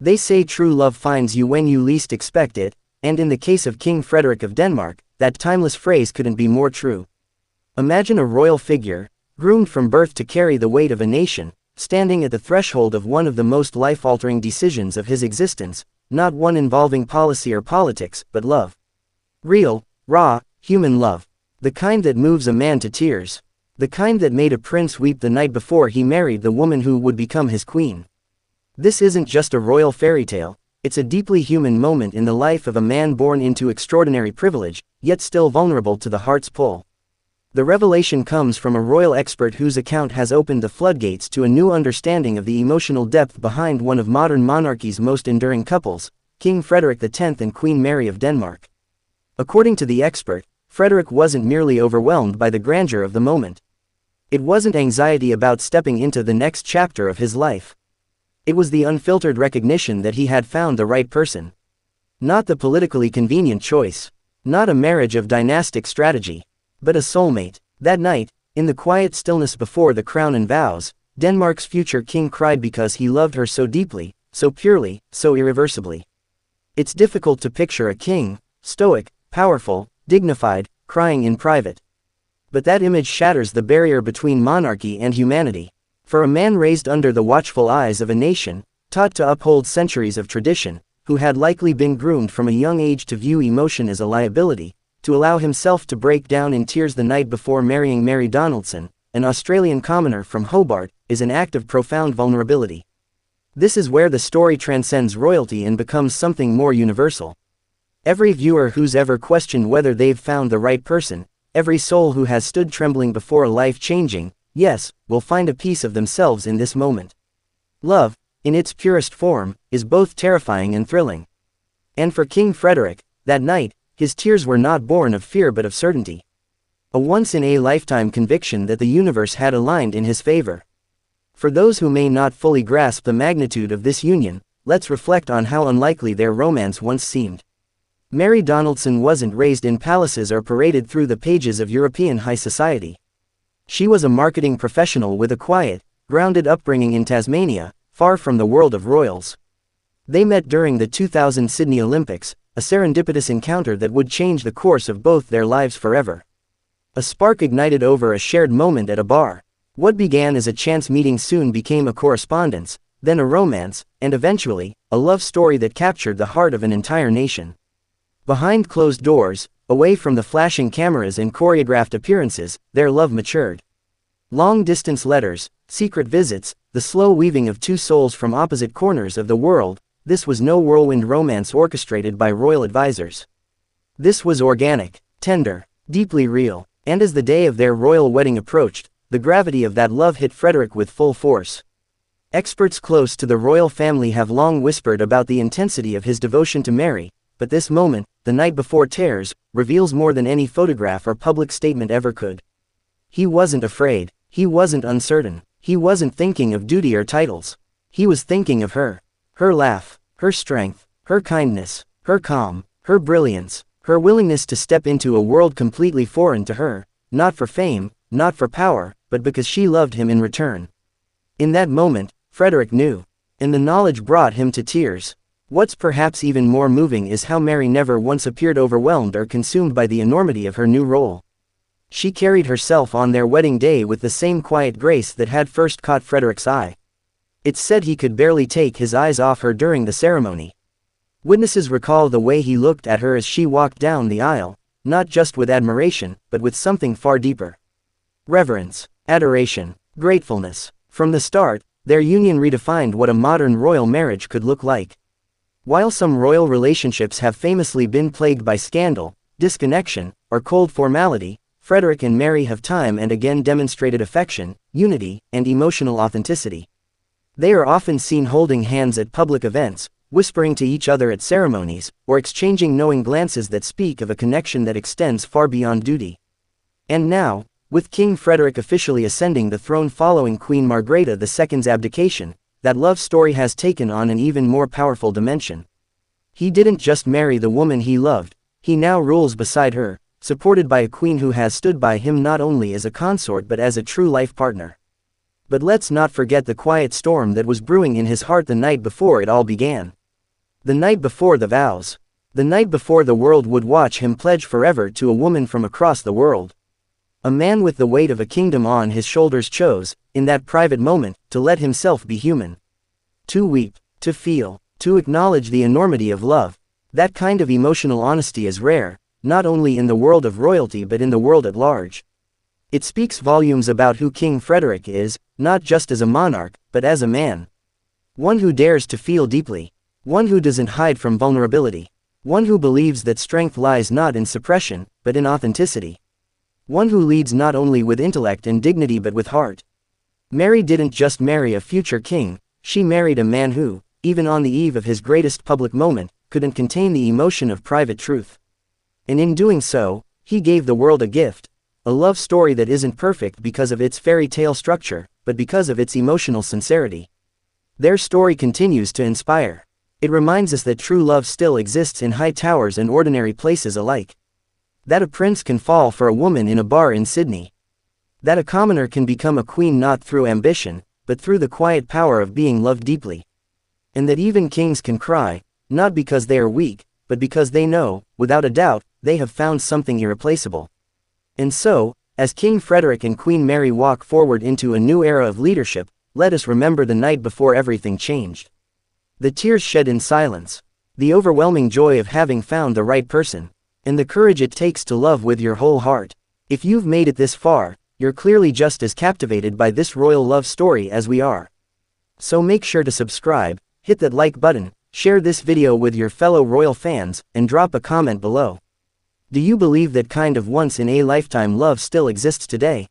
They say true love finds you when you least expect it, and in the case of King Frederik of Denmark, that timeless phrase couldn't be more true. Imagine a royal figure, groomed from birth to carry the weight of a nation, standing at the threshold of one of the most life-altering decisions of his existence, not one involving policy or politics, but love. Real, raw, human love. The kind that moves a man to tears. The kind that made a prince weep the night before he married the woman who would become his queen. This isn't just a royal fairy tale, it's a deeply human moment in the life of a man born into extraordinary privilege, yet still vulnerable to the heart's pull. The revelation comes from a royal expert whose account has opened the floodgates to a new understanding of the emotional depth behind one of modern monarchy's most enduring couples, King Frederik X and Queen Mary of Denmark. According to the expert, Frederik wasn't merely overwhelmed by the grandeur of the moment. It wasn't anxiety about stepping into the next chapter of his life. It was the unfiltered recognition that he had found the right person. Not the politically convenient choice. Not a marriage of dynastic strategy. But a soulmate. That night, in the quiet stillness before the crown and vows, Denmark's future king cried because he loved her so deeply, so purely, so irreversibly. It's difficult to picture a king, stoic, powerful, dignified, crying in private. But that image shatters the barrier between monarchy and humanity. For a man raised under the watchful eyes of a nation, taught to uphold centuries of tradition, who had likely been groomed from a young age to view emotion as a liability, to allow himself to break down in tears the night before marrying Mary Donaldson, an Australian commoner from Hobart, is an act of profound vulnerability. This is where the story transcends royalty and becomes something more universal. Every viewer who's ever questioned whether they've found the right person, every soul who has stood trembling before a life-changing, yes, will find a piece of themselves in this moment. Love, in its purest form, is both terrifying and thrilling. And for King Frederik, that night, his tears were not born of fear but of certainty. A once-in-a-lifetime conviction that the universe had aligned in his favor. For those who may not fully grasp the magnitude of this union, let's reflect on how unlikely their romance once seemed. Mary Donaldson wasn't raised in palaces or paraded through the pages of European high society. She was a marketing professional with a quiet, grounded upbringing in Tasmania, far from the world of royals. They met during the 2000 Sydney Olympics, a serendipitous encounter that would change the course of both their lives forever. A spark ignited over a shared moment at a bar. What began as a chance meeting soon became a correspondence, then a romance, and eventually, a love story that captured the heart of an entire nation. Behind closed doors, away from the flashing cameras and choreographed appearances, their love matured. Long-distance letters, secret visits, the slow weaving of two souls from opposite corners of the world. This was no whirlwind romance orchestrated by royal advisors. This was organic, tender, deeply real, and as the day of their royal wedding approached, the gravity of that love hit Frederik with full force. Experts close to the royal family have long whispered about the intensity of his devotion to Mary, but this moment, the night before tears, reveals more than any photograph or public statement ever could. He wasn't afraid, he wasn't uncertain, he wasn't thinking of duty or titles. He was thinking of her. Her laugh, her strength, her kindness, her calm, her brilliance, her willingness to step into a world completely foreign to her, not for fame, not for power, but because she loved him in return. In that moment, Frederik knew. And the knowledge brought him to tears. What's perhaps even more moving is how Mary never once appeared overwhelmed or consumed by the enormity of her new role. She carried herself on their wedding day with the same quiet grace that had first caught Frederik's eye. It's said he could barely take his eyes off her during the ceremony. Witnesses recall the way he looked at her as she walked down the aisle, not just with admiration, but with something far deeper. Reverence, adoration, gratefulness. From the start, their union redefined what a modern royal marriage could look like. While some royal relationships have famously been plagued by scandal, disconnection, or cold formality, Frederik and Mary have time and again demonstrated affection, unity, and emotional authenticity. They are often seen holding hands at public events, whispering to each other at ceremonies, or exchanging knowing glances that speak of a connection that extends far beyond duty. And now, with King Frederik officially ascending the throne following Queen Margrethe II's abdication, that love story has taken on an even more powerful dimension. He didn't just marry the woman he loved, he now rules beside her, supported by a queen who has stood by him not only as a consort but as a true life partner. But let's not forget the quiet storm that was brewing in his heart the night before it all began. The night before the vows. The night before the world would watch him pledge forever to a woman from across the world. A man with the weight of a kingdom on his shoulders chose, in that private moment, to let himself be human. To weep, to feel, to acknowledge the enormity of love. That kind of emotional honesty is rare, not only in the world of royalty but in the world at large. It speaks volumes about who King Frederik is, not just as a monarch, but as a man. One who dares to feel deeply. One who doesn't hide from vulnerability. One who believes that strength lies not in suppression, but in authenticity. One who leads not only with intellect and dignity but with heart. Mary didn't just marry a future king, she married a man who, even on the eve of his greatest public moment, couldn't contain the emotion of private truth. And in doing so, he gave the world a gift. A love story that isn't perfect because of its fairy tale structure, but because of its emotional sincerity. Their story continues to inspire. It reminds us that true love still exists in high towers and ordinary places alike. That a prince can fall for a woman in a bar in Sydney. That a commoner can become a queen not through ambition, but through the quiet power of being loved deeply. And that even kings can cry, not because they are weak, but because they know, without a doubt, they have found something irreplaceable. And so, as King Frederik and Queen Mary walk forward into a new era of leadership, let us remember the night before everything changed. The tears shed in silence. The overwhelming joy of having found the right person. And the courage it takes to love with your whole heart. If you've made it this far, you're clearly just as captivated by this royal love story as we are. So make sure to subscribe, hit that like button, share this video with your fellow royal fans, and drop a comment below. Do you believe that kind of once-in-a-lifetime love still exists today?